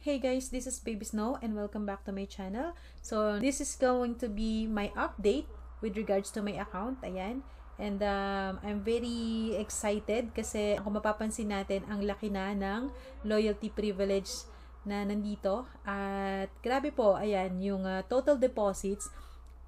Hey guys, this is Baby Snow and welcome back to my channel. So this is going to be my update with regards to my account. Ayan. And I'm very excited kasi kung mapapansin natin, ang laki na ng loyalty privilege na nandito. At grabe po, ayan, yung total deposits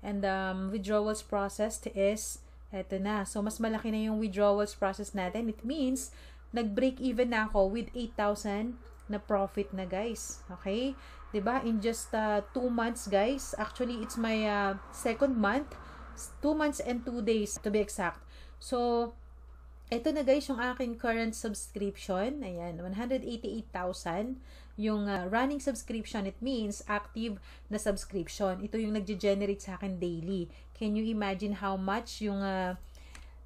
and withdrawals processed is eto na. So mas malaki na yung withdrawals process natin. It means nag-break even na ako with 8,000 na profit na, guys. Okay? 'Di ba? In just 2 months, guys. Actually, it's my second month. 2 months and 2 days to be exact. So, ito na, guys, yung aking current subscription. Ayan, 188,000. Yung running subscription, it means active na subscription. Ito yung nagge-generate sa akin daily. Can you imagine how much yung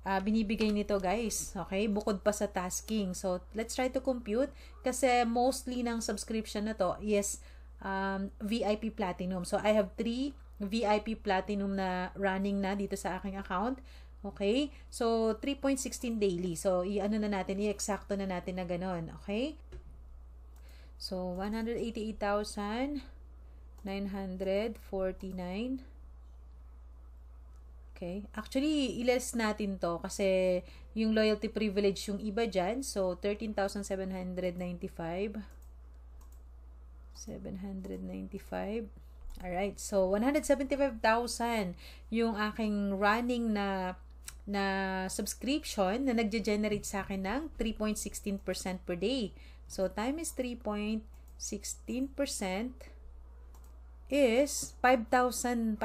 binibigay nito, guys? Okay, bukod pa sa tasking. So let's try to compute kasi mostly ng subscription na to is VIP Platinum. So I have 3 VIP Platinum na running na dito sa aking account. Okay, so 3.16 daily. So i-ano na natin, i-eksakto na natin na ganon. Okay, so 188,949. Okay. Actually, i-less natin to kasi yung loyalty privilege yung iba dyan. So, 13,795. 795. Alright. So, 175,000 yung aking running na subscription na nagge-generate sa akin ng 3.16% per day. So, time is 3.16% is 5,534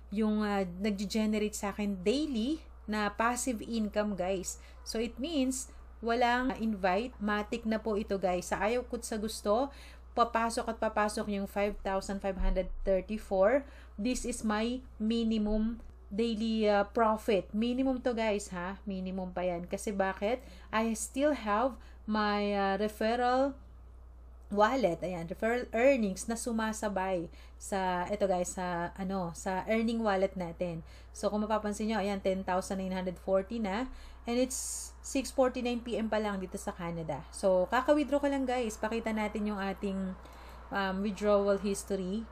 yung nag-generate sa akin daily na passive income, guys. So it means walang invite, matik na po ito, guys. Sa ayaw ko sa gusto, papasok at papasok yung 5,534. This is my minimum daily profit. Minimum to, guys, ha? Minimum pa yan. Kasi bakit? I still have my referral wallet, ayan, referral earnings na sumasabay sa ito, guys, sa sa earning wallet natin. So kung mapapansin niyo, ayan, 10,940 na and it's 6:49 PM pa lang dito sa Canada. So kaka-withdraw ko lang, guys. Pakita natin yung ating withdrawal history.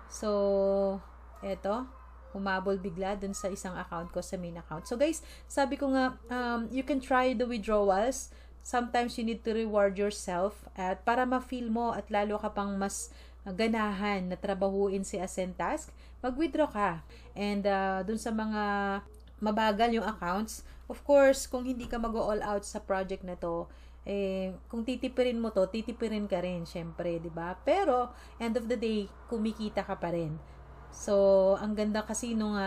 So eto, humabol bigla dun sa isang account ko, sa main account. So guys, sabi ko nga, you can try the withdrawals. Sometimes you need to reward yourself at para ma-feel mo at lalo ka pang mas ganahan na trabahuin si Ascentask, mag-withdraw ka. And dun sa mga mabagal yung accounts, of course, kung hindi ka mag-all out sa project na to, kung titipirin mo to, titipirin ka rin, syempre, di ba? Pero, end of the day, kumikita ka pa rin. So, ang ganda kasi nung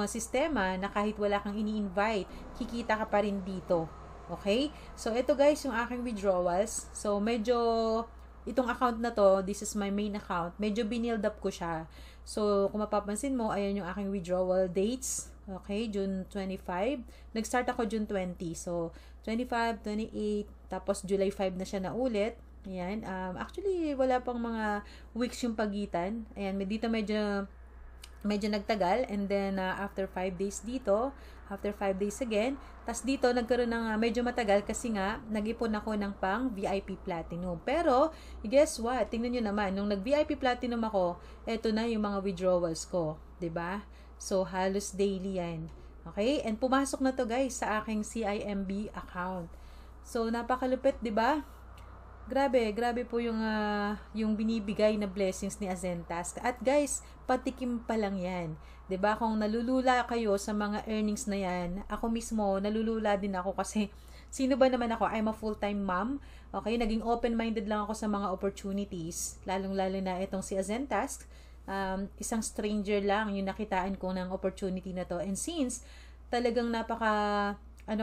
sistema na kahit wala kang ini-invite, kikita ka pa rin dito. Okay? So, ito, guys, yung aking withdrawals. So, medyo, itong account na to, this is my main account, medyo binild up ko siya. So, kung mapapansin mo, ayan yung aking withdrawal dates. Okay? June 25. Nag-start ako June 20. So, 25, 28, tapos July 5 na siya na ulit. Ayan. Actually, wala pang mga weeks yung pagitan. Ayan, dito medyo nagtagal, and then after 5 days dito, after 5 days again, tas dito nagkaroon ng medyo matagal kasi nga nag-ipon ako ng pang VIP Platinum. Pero guess what? Tingnan niyo naman, nung nag-VIP Platinum ako, eto na yung mga withdrawals ko, 'di ba? So halos daily 'yan. Okay? And pumasok na to, guys, sa aking CIMB account. So napakalupit, 'di ba? Grabe po yung binibigay na blessings ni Ascentask. At guys, patikim pa lang yan. 'Di ba? Kung nalulula kayo sa mga earnings na yan, ako mismo, nalulula din ako kasi sino ba naman ako? I'm a full-time mom. Okay? Naging open-minded lang ako sa mga opportunities. Lalong-lalo na itong si Ascentask. Isang stranger lang yung nakitaan ko ng opportunity na to. And since talagang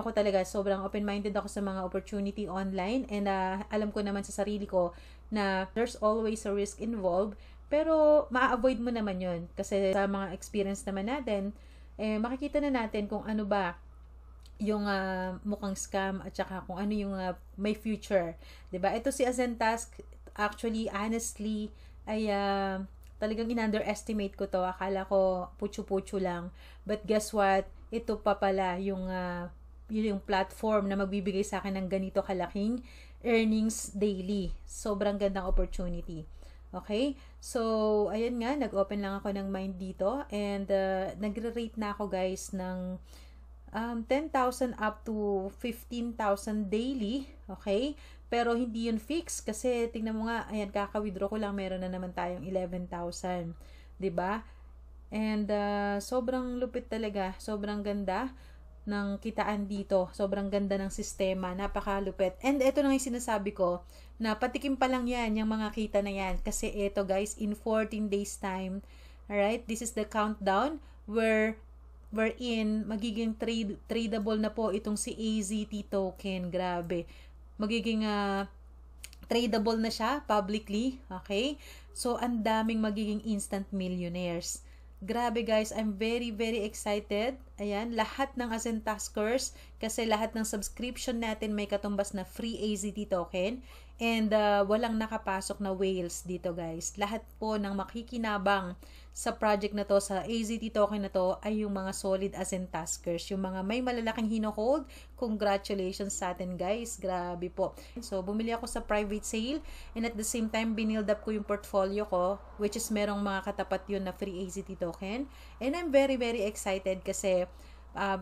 ko talaga, sobrang open-minded ako sa mga opportunity online, and alam ko naman sa sarili ko na there's always a risk involved, pero ma-avoid mo naman yun kasi sa mga experience naman natin, makikita na natin kung ano ba yung mukhang scam at saka kung ano yung may future, 'di ba? Ito si Ascentask, actually, honestly, ay talagang in-underestimate ko to. Akala ko putyo-putyo lang, but guess what? Ito pa pala yung platform na magbibigay sa akin ng ganito kalaking earnings daily. Sobrang gandang opportunity. Okay? So, ayan nga, nag-open lang ako ng Mind dito and nagre-rate na ako guys ng 10,000 up to 15,000 daily. Okay? Pero hindi yun fix kasi tingnan mo nga, ayan, kaka-withdraw ko lang, meron na naman tayong 11,000. 'Di ba? And sobrang lupit talaga, sobrang ganda ng kitaan dito. Sobrang ganda ng sistema, napakalupit. And ito na yung sinasabi ko, na patikim pa lang yan, yung mga kita na yan. Kasi ito guys, in 14 days time, alright, this is the countdown wherein magiging tradable na po itong si AZT token. Grabe. Magiging tradable na siya publicly. Okay? So, ang daming magiging instant millionaires. Grabe guys, I'm very excited. Ayan, lahat ng Ascend Taskers, kasi lahat ng subscription natin may katumbas na free AZT token and walang nakapasok na whales dito guys. Lahat po ng makikinabang sa project na to, sa AZT token na to, ay yung mga solid Ascend Taskers, yung mga may malalaking hino-hold. Congratulations sa atin guys, grabe po. So bumili ako sa private sale and at the same time binild up ko yung portfolio ko, which is merong mga katapat yun na free AZT token, and I'm very excited kasi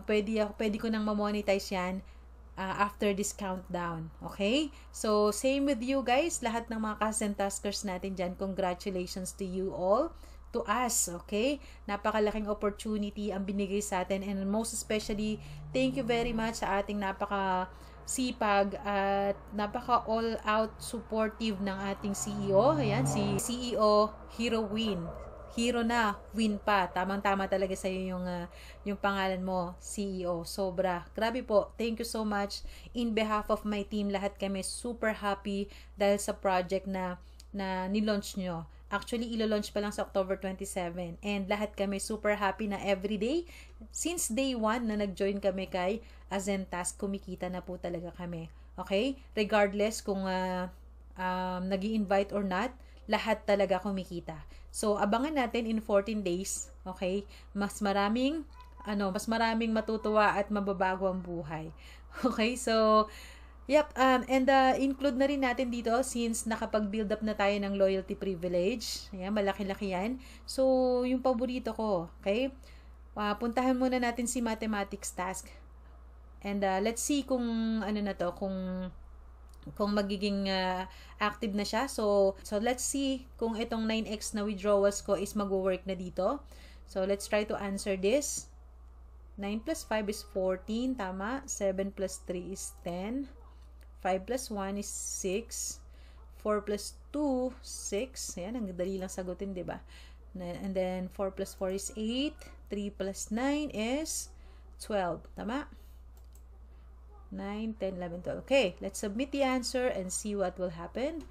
pwede ko nang ma-monetize yan after this countdown. Okay? So same with you guys, lahat ng mga Ascend Taskers natin dyan, congratulations to you all, to us, okay? Napakalaking opportunity ang binigay sa atin, and most especially, thank you very much sa ating napaka-sipag at napaka-all-out supportive ng ating CEO. Ayan, si CEO Hero Win. Hero na, win pa. Tamang-tama talaga sa iyo yung pangalan mo, CEO. Sobra. Grabe po. Thank you so much. In behalf of my team, lahat kami super happy dahil sa project na nilaunch nyo. Actually, ilo-launch pa lang sa October 27. And lahat kami super happy na everyday. Since day 1 na nag-join kami kay Ascend Task, kumikita na po talaga kami. Okay? Regardless kung nag-i-invite or not, lahat talaga kumikita. So, abangan natin in 14 days. Okay? Mas maraming matutuwa at mababago ang buhay. Okay? So, yep, and include na rin natin dito since nakapag-build up na tayo ng loyalty privilege. Ayan, malaki-laki yan. So, yung paborito ko, okay? Puntahan muna natin si Mathematics Task. And let's see kung kung magiging active na siya. So let's see kung itong 9x na withdrawals ko is mag-work na dito. So, let's try to answer this. 9 plus 5 is 14, tama? 7 plus 3 is 10. 5 plus 1 is 6. 4 plus 2, 6. Ayan, ang dali lang sagutin, diba? And then, 4 plus 4 is 8. 3 plus 9 is 12. Tama? 9, 10, 11, 12. Okay, let's submit the answer and see what will happen.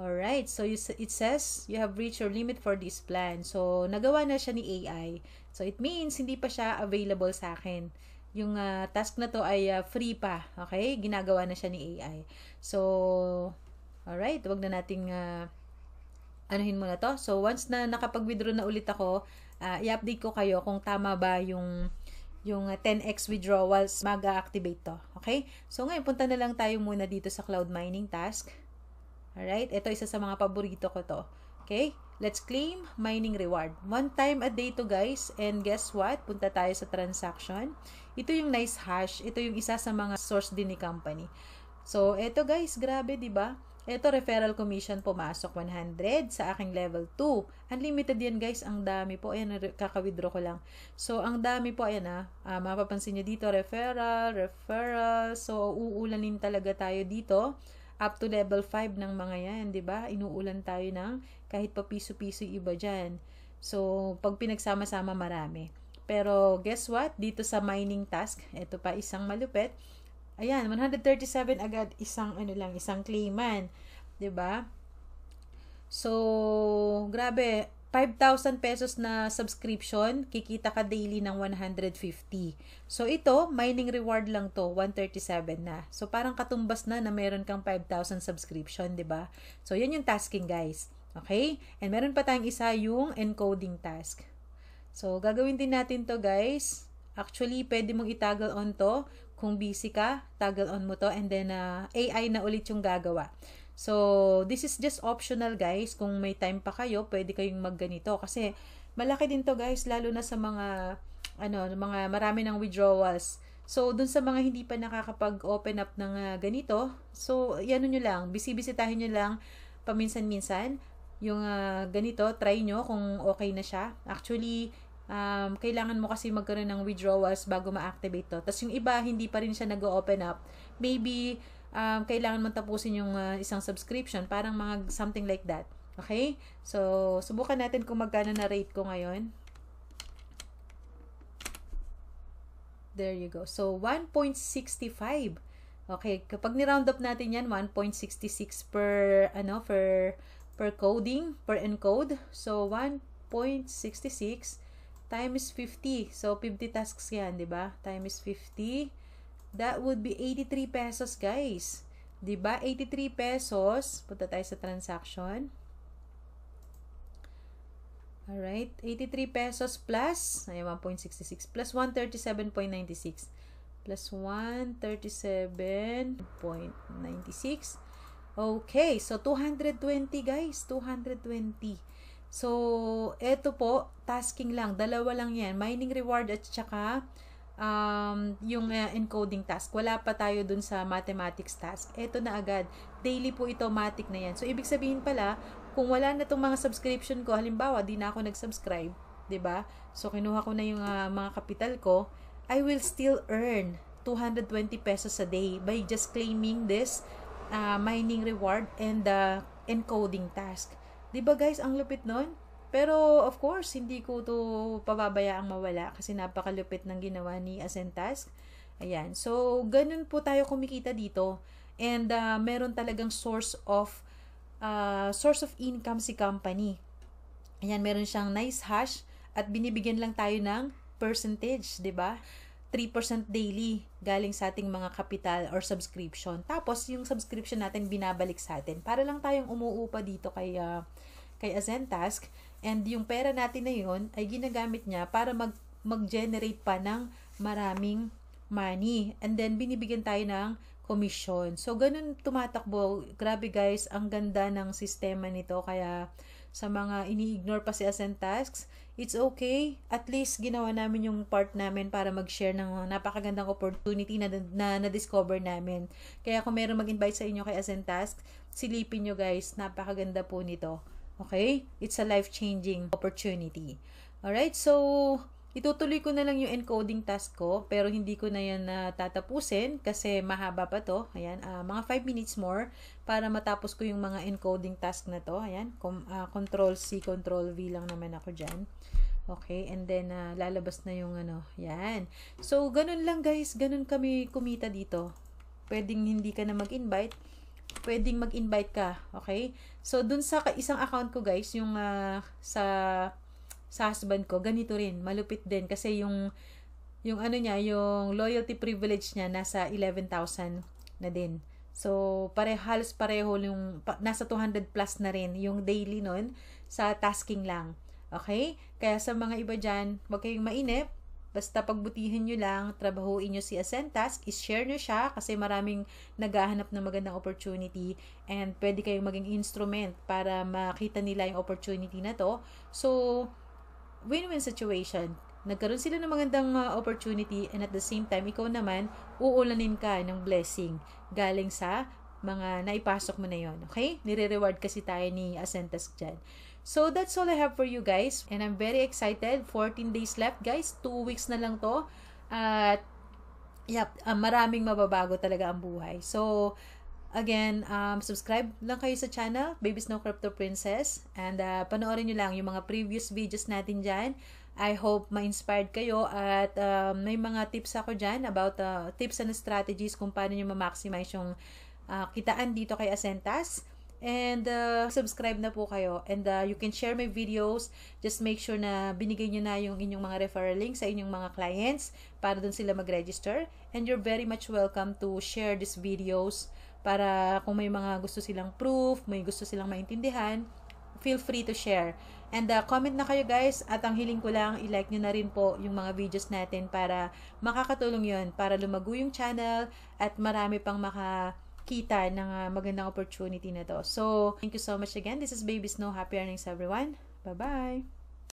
Alright, so it says, you have reached your limit for this plan. So, nagawa na siya ni AI. So, it means, hindi pa siya available sa akin. Yung task na to ay free pa. Okay? Ginagawa na siya ni AI. So, alright, wag na nating anuhin muna to. So, once na nakapag-withdraw na ulit ako, i-update ko kayo kung tama ba yung 10x withdrawals, mag-activate to. Okay? So, ngayon, punta na lang tayo muna dito sa cloud mining task. Alright? Ito, isa sa mga paborito ko to. Okay? Let's claim mining reward. 1 time a day to guys. And guess what? Punta tayo sa transaction. Ito yung nice hash. Ito yung isa sa mga source din ni company. So, ito guys, grabe, diba? Ito, referral commission pumasok 100 sa aking level 2. Unlimited yan guys, ang dami po. Ayan, kaka-withdraw ko lang. So, ang dami po, ayan mapapansin nyo dito, referral. So, uulanin talaga tayo dito. Up to level 5 ng mga yan, diba? Inuulan tayo ng kahit pa piso-piso iba dyan. So, pag pinagsama-sama marami. Pero, guess what? Dito sa mining task, ito pa isang malupit. Ayan, 137 agad, isang claimant. Diba? So, grabe. 5,000 pesos na subscription, kikita ka daily ng 150. So, ito, mining reward lang to, 137 na. So, parang katumbas na meron kang 5,000 subscription, diba? So, yan yung tasking, guys. Okay? And meron pa tayong isa, yung encoding task. So, gagawin din natin to, guys. Actually, pwede mong itoggle on to Kung busy ka, toggle on mo to and then AI na ulit yung gagawa. So, this is just optional guys. Kung may time pa kayo, pwede kayong magganito. Kasi, malaki din to guys, lalo na sa mga, mga marami ng withdrawals. So, dun sa mga hindi pa nakakapag-open up ng ganito, so, yan nyo lang. Bisitahin nyo lang paminsan-minsan. Yung ganito, try nyo kung okay na siya. Actually, kailangan mo kasi magkaroon ng withdrawals bago ma-activate to. Tapos yung iba, hindi pa rin siya nag-open up. Maybe, kailangan mong tapusin yung isang subscription. Parang mga something like that. Okay? So, subukan natin kung magkano na rate ko ngayon. There you go. So, 1.65. Okay, kapag ni-round up natin yan, 1.66 per coding, per encode. So, 1.66 times 50. So, 50 tasks yan, di ba? Times 50. That would be 83 pesos, guys. Di ba? 83 pesos. Punta tayo sa transaction. Alright. 83 pesos plus, 1.66 plus 137.96. Plus 137.96. Okay. So, 220, guys. 220. So, eto po, tasking lang. Dalawa lang yan. Mining reward at saka yung encoding task. Wala pa tayo dun sa mathematics task. Eto na agad. Daily po ito, matic na yan. So, ibig sabihin pala, kung wala na itong mga subscription ko, halimbawa, di na ako nag-subscribe, diba? So, kinuha ko na yung mga kapital ko, I will still earn 220 pesos a day by just claiming this mining reward and the encoding task. Diba guys, ang lupit nun? Pero of course, hindi ko to pababayaang mawala kasi napakalupit ng ginawa ni Ascentask. Ayan. So, ganun po tayo kumikita dito. And meron talagang source of income si company. Ayan, meron siyang nice hash at binibigyan lang tayo ng percentage, 'di ba? 3% daily galing sa ating mga capital or subscription. Tapos, yung subscription natin binabalik sa atin. Para lang tayong umuupa dito kay Ascentask. And yung pera natin na yun ay ginagamit niya para mag-generate pa ng maraming money. And then, binibigyan tayo ng commission. So, ganun tumatakbo. Grabe guys, ang ganda ng sistema nito. Kaya, sa mga ini-ignore pa si Ascentask, it's okay. At least, ginawa namin yung part namin para mag-share ng napakagandang opportunity na na-discover namin. Kaya kung meron mag-invite sa inyo kay Ascentask, silipin nyo guys, napakaganda po nito. Okay? It's a life-changing opportunity. Alright? So, itutuloy ko na lang yung encoding task ko, pero hindi ko na yan tatapusin kasi mahaba pa to. Ayan, mga 5 minutes more para matapos ko yung mga encoding task na to. Ayan, Control C, Control V lang naman ako dyan. Okay, and then lalabas na yung yan. So, ganun lang guys, ganun kami kumita dito. Pwedeng hindi ka na mag-invite, pwedeng mag-invite ka. Okay? So, dun sa isang account ko guys, yung sa husband ko, ganito rin, malupit din kasi yung yung loyalty privilege niya nasa 11,000 na din. So, halos pareho yung nasa 200 plus na rin yung daily nun sa tasking lang. Okay? Kaya sa mga iba dyan, huwag kayong mainip. Basta pagbutihin nyo lang, trabahuin nyo si Ascentask, is-share nyo siya kasi maraming naghahanap ng magandang opportunity and pwede kayong maging instrument para makita nila yung opportunity na to. So, win-win situation. Nagkaroon sila ng magandang opportunity and at the same time, ikaw naman, uulanin ka ng blessing galing sa mga naipasok mo na yon. Okay? Nire-reward kasi tayo ni Ascentask dyan. So, that's all I have for you guys. And I'm very excited. 14 days left, guys. 2 weeks na lang to. At, maraming mababago talaga ang buhay. So, again, subscribe lang kayo sa channel, Baby Snow Crypto Princess. And panoorin nyo lang yung mga previous videos natin dyan. I hope ma-inspired kayo at may mga tips ako dyan about tips and strategies kung paano nyo ma-maximize yung kitaan dito kay Ascentask. And subscribe na po kayo. And you can share my videos. Just make sure na binigay nyo na yung inyong mga referral links sa inyong mga clients para dun sila mag-register. And you're very much welcome to share these videos para kung may mga gusto silang proof, may gusto silang maintindihan, feel free to share. And comment na kayo guys, at ang hiling ko lang, i-like nyo na rin po yung mga videos natin para makakatulong yun, para lumago yung channel at marami pang makakita ng magandang opportunity na to. So, thank you so much again. This is Baby Snow. Happy earnings everyone. Bye-bye!